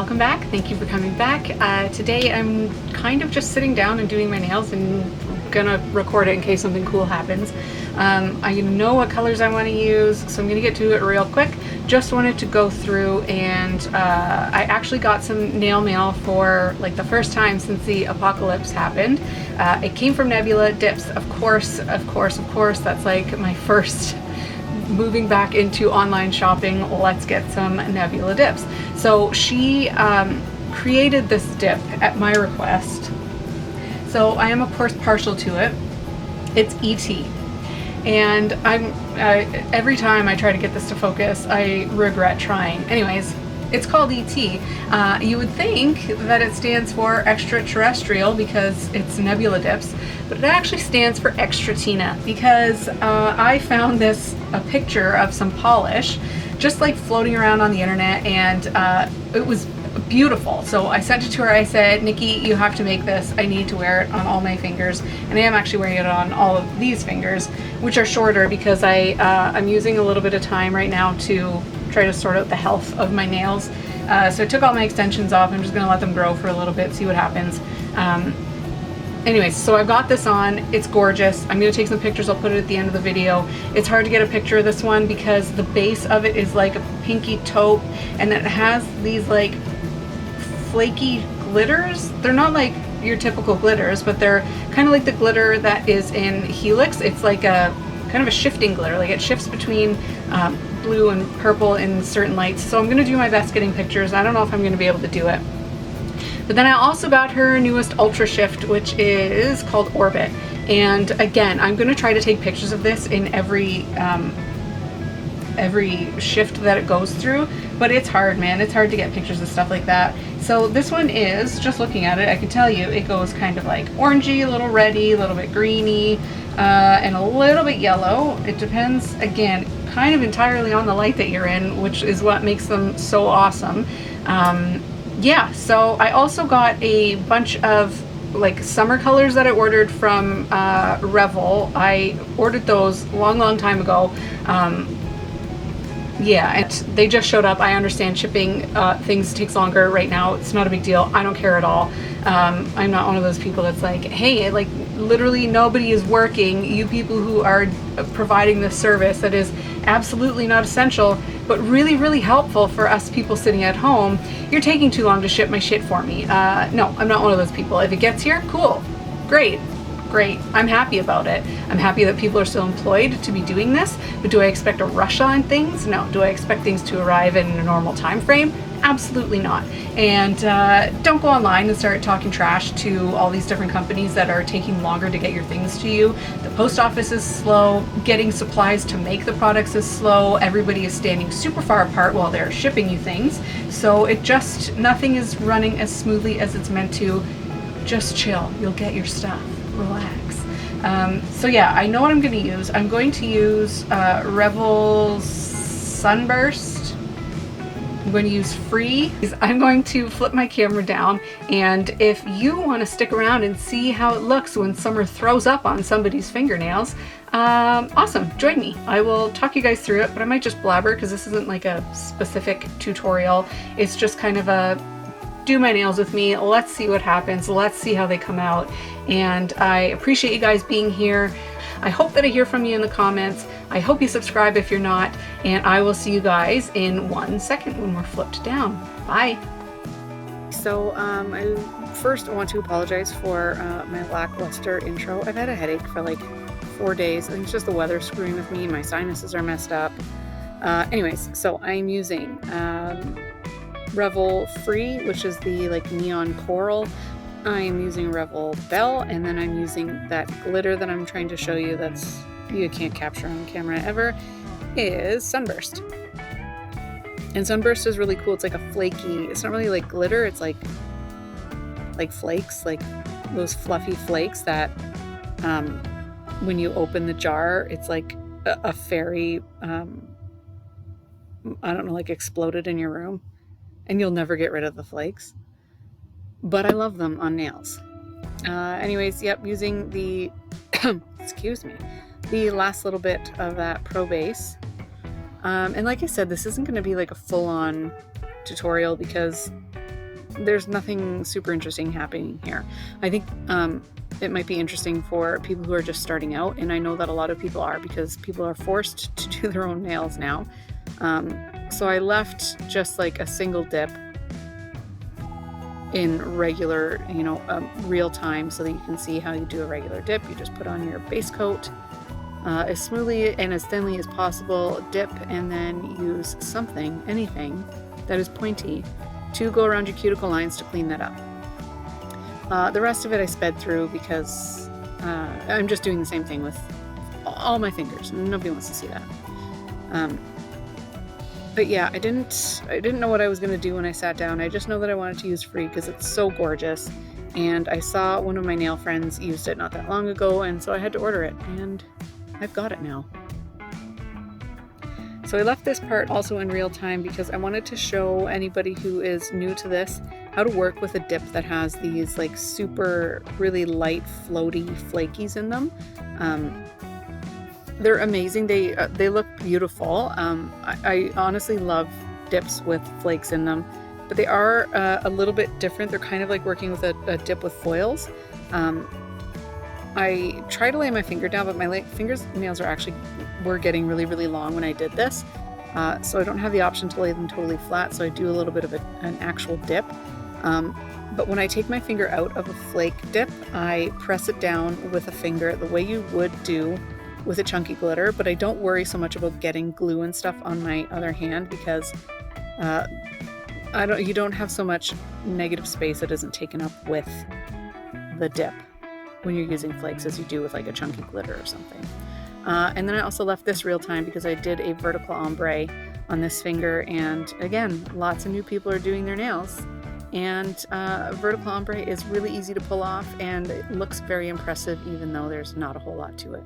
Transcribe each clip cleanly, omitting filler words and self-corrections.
welcome back. Thank you for coming back. Today I'm kind of just sitting down and doing my nails and gonna record it in case something cool happens. I know what colors I want to use, so I'm gonna get to it real quick. Just wanted to go through and I actually got some nail mail for like the first time since the apocalypse happened. It came from Nebula Dips, of course. That's like my first moving back into online shopping. Let's get some Nebula dips. So she created this dip at my request. So I am of course partial to it. It's ET. And every time I try to get this to focus, I regret trying. Anyways, it's called ET. You would think that it stands for extraterrestrial because it's Nebula dips, but it actually stands for Extratina because I found a picture of some polish just like floating around on the internet, and it was beautiful. So I sent it to her. I said, Nikki, you have to make this. I need to wear it on all my fingers, and I am actually wearing it on all of these fingers, which are shorter because I'm using a little bit of time right now to try to sort out the health of my nails. So I took all my extensions off. I'm just going to let them grow for a little bit, see what happens. Anyways, so I've got this on. It's gorgeous. I'm going to take some pictures. I'll put it at the end of the video. It's hard to get a picture of this one because the base of it is like a pinky taupe, and then it has these like flaky glitters. They're not like your typical glitters, but they're kind of like the glitter that is in Helix. It's like a kind of a shifting glitter. Like it shifts between blue and purple in certain lights. So I'm going to do my best getting pictures. I don't know if I'm going to be able to do it. But then I also got her newest Ultra Shift, which is called Orbit. And again, I'm going to try to take pictures of this in every shift that it goes through. But it's hard, man. It's hard to get pictures of stuff like that. So this one is, just looking at it, I can tell you, it goes kind of like orangey, a little reddy, a little bit greeny, and a little bit yellow. It depends, again, kind of entirely on the light that you're in, which is what makes them so awesome. Yeah, so I also got a bunch of like summer colors that I ordered from Revel. I ordered those long time ago. Yeah, and they just showed up. I understand shipping things takes longer right now. It's not a big deal. I don't care at all. I'm not one of those people that's like, hey, like literally nobody is working. You people who are providing this service that is absolutely not essential, but really helpful for us people sitting at home, you're taking too long to ship my shit for me. No, I'm not one of those people. If it gets here, cool, great. I'm happy about it. I'm happy that people are still employed to be doing this, but do I expect a rush on things? No. Do I expect things to arrive in a normal time frame? Absolutely not. And don't go online and start talking trash to all these different companies that are taking longer to get your things to you. The post office is slow. Getting supplies to make the products is slow. Everybody is standing super far apart while they're shipping you things. So nothing is running as smoothly as it's meant to. Just chill. You'll get your stuff. Relax. So yeah, I know what I'm going to use. I'm going to use Revel's Sunburst. I'm going to use Free. I'm going to flip my camera down, and if you want to stick around and see how it looks when summer throws up on somebody's fingernails, awesome, join me. I will talk you guys through it, but I might just blabber because this isn't like a specific tutorial. It's just kind of a do my nails with me. Let's see what happens. Let's see how they come out. And I appreciate you guys being here. I hope that I hear from you in the comments. I hope you subscribe if you're not, and I will see you guys in 1 second when we're flipped down. Bye. So I first want to apologize for my lackluster intro. I've had a headache for like 4 days. I think it's just the weather screwing with me. My sinuses are messed up. Anyways, so I'm using Revel Free, which is the like neon coral. I'm using Revel Belle, and then I'm using that glitter that I'm trying to show you that's you can't capture on camera ever, is Sunburst. And Sunburst is really cool. It's like a flaky, it's not really like glitter, it's like flakes, like those fluffy flakes that when you open the jar, it's like a fairy, I don't know, like exploded in your room, and you'll never get rid of the flakes. But I love them on nails. Anyways, yep, using the, excuse me, the last little bit of that Pro Base. And like I said, this isn't going to be like a full-on tutorial because there's nothing super interesting happening here. I think it might be interesting for people who are just starting out, and I know that a lot of people are, because people are forced to do their own nails now. So I left just like a single dip in regular, real time, so that you can see how you do a regular dip. You just put on your base coat as smoothly and as thinly as possible, dip, and then use something, anything that is pointy to go around your cuticle lines to clean that up. The rest of it I sped through because I'm just doing the same thing with all my fingers. Nobody wants to see that. But yeah, I didn't know what I was going to do when I sat down. I just know that I wanted to use Free because it's so gorgeous. And I saw one of my nail friends used it not that long ago, and so I had to order it, and I've got it now. So I left this part also in real time because I wanted to show anybody who is new to this how to work with a dip that has these like super really light floaty flakies in them. They're amazing. They look beautiful. I honestly love dips with flakes in them, but they are a little bit different. They're kind of like working with a dip with foils. I try to lay my finger down, but my fingernails were getting really, really long when I did this. So I don't have the option to lay them totally flat, so I do a little bit of an actual dip. But when I take my finger out of a flake dip, I press it down with a finger the way you would do with a chunky glitter, but I don't worry so much about getting glue and stuff on my other hand because you don't have so much negative space that isn't taken up with the dip when you're using flakes as you do with like a chunky glitter or something. And then I also left this real time because I did a vertical ombre on this finger, and again, lots of new people are doing their nails, and vertical ombre is really easy to pull off and it looks very impressive even though there's not a whole lot to it.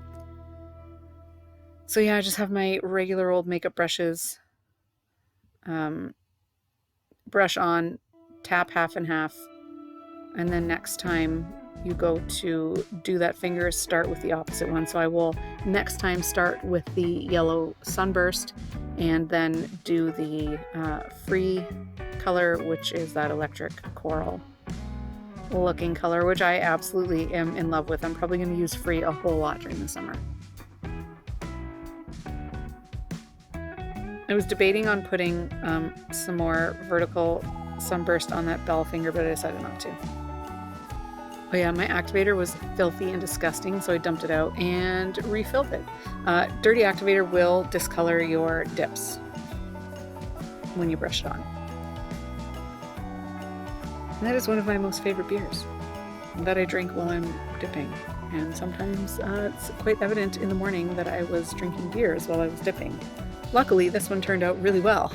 So yeah, I just have my regular old makeup brushes, brush on, tap half and half, and then next time you go to do that finger, start with the opposite one. So I will next time start with the yellow Sunburst and then do the Free color, which is that electric coral looking color, which I absolutely am in love with. I'm probably going to use Free a whole lot during the summer. I was debating on putting some more vertical Sunburst on that Belle finger, but I decided not to. Oh yeah, my activator was filthy and disgusting, so I dumped it out and refilled it. Dirty activator will discolor your dips when you brush it on. And that is one of my most favorite beers that I drink while I'm dipping. And sometimes it's quite evident in the morning that I was drinking beers while I was dipping. Luckily, this one turned out really well.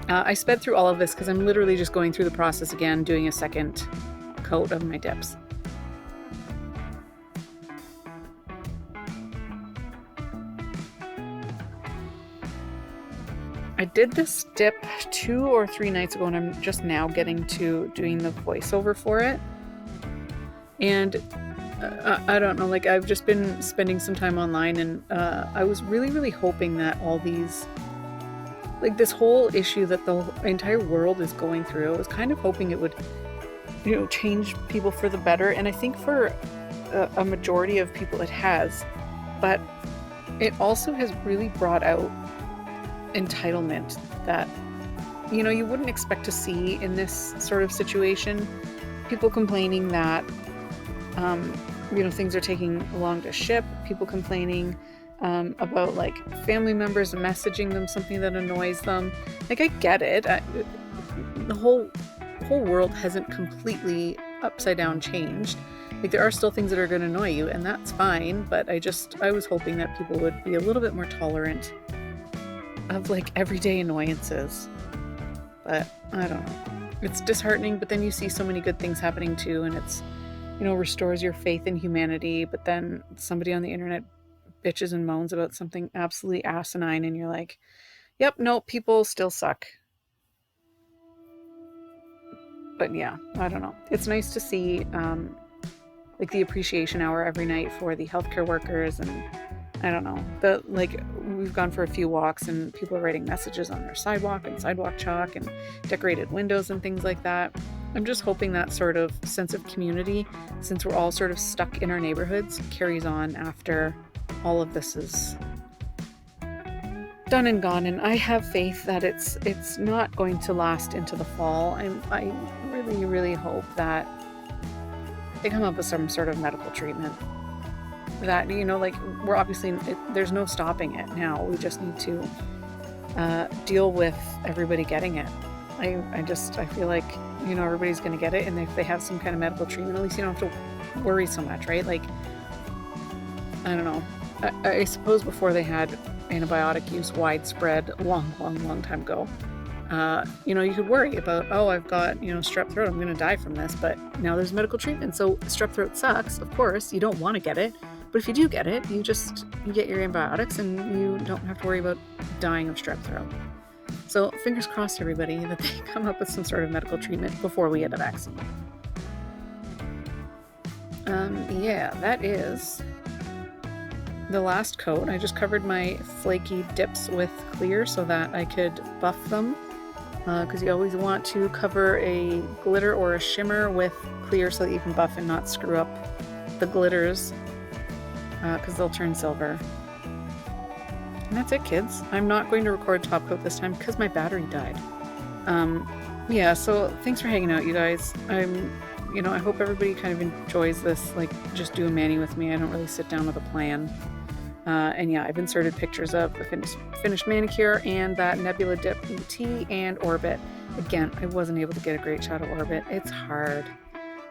I sped through all of this because I'm literally just going through the process again, doing a second coat of my dips. I did this dip 2 or 3 nights ago, and I'm just now getting to doing the voiceover for it. And I don't know, like I've just been spending some time online, and I was really, really hoping that all these, like this whole issue that the entire world is going through, I was kind of hoping it would, change people for the better. And I think for a majority of people it has, but it also has really brought out entitlement that, you wouldn't expect to see in this sort of situation. People complaining that, things are taking long to ship, people complaining about like family members messaging them something that annoys them. Like, I get it. The whole world hasn't completely upside down changed. Like, there are still things that are going to annoy you, and that's fine, but I was hoping that people would be a little bit more tolerant of like everyday annoyances. But I don't know. It's disheartening, but then you see so many good things happening too, and it's, restores your faith in humanity. But then somebody on the internet bitches and moans about something absolutely asinine, and you're like, yep, no, people still suck. But yeah, I don't know. It's nice to see like the appreciation hour every night for the healthcare workers and I don't know. We've gone for a few walks and people are writing messages on their sidewalk and sidewalk chalk and decorated windows and things like that. I'm just hoping that sort of sense of community, since we're all sort of stuck in our neighborhoods, carries on after all of this is done and gone. And I have faith that it's not going to last into the fall. I really, really hope that they come up with some sort of medical treatment. That, we're obviously, there's no stopping it now. We just need to deal with everybody getting it. I feel like, everybody's going to get it. And if they have some kind of medical treatment, at least you don't have to worry so much, right? Like, I don't know. I suppose before they had antibiotic use widespread, long time ago, you could worry about, I've got, strep throat, I'm going to die from this. But now there's medical treatment. So strep throat sucks. Of course, you don't want to get it. But if you do get it, you get your antibiotics and you don't have to worry about dying of strep throat. So fingers crossed, everybody, that they come up with some sort of medical treatment before we get a vaccine. Yeah, that is the last coat. I just covered my flaky dips with clear so that I could buff them. Because you always want to cover a glitter or a shimmer with clear so that you can buff and not screw up the glitters. Because they'll turn silver. And that's it, kids. I'm not going to record top coat this time because my battery died. Yeah, so thanks for hanging out, you guys. I hope everybody kind of enjoys this, like, just do a mani with me. I don't really sit down with a plan. And yeah, I've inserted pictures of the finished manicure and that Nebula dip in tea and Orbit. Again, I wasn't able to get a great shot of Orbit. It's hard.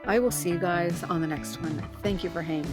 I will see you guys on the next one. Thank you for hanging.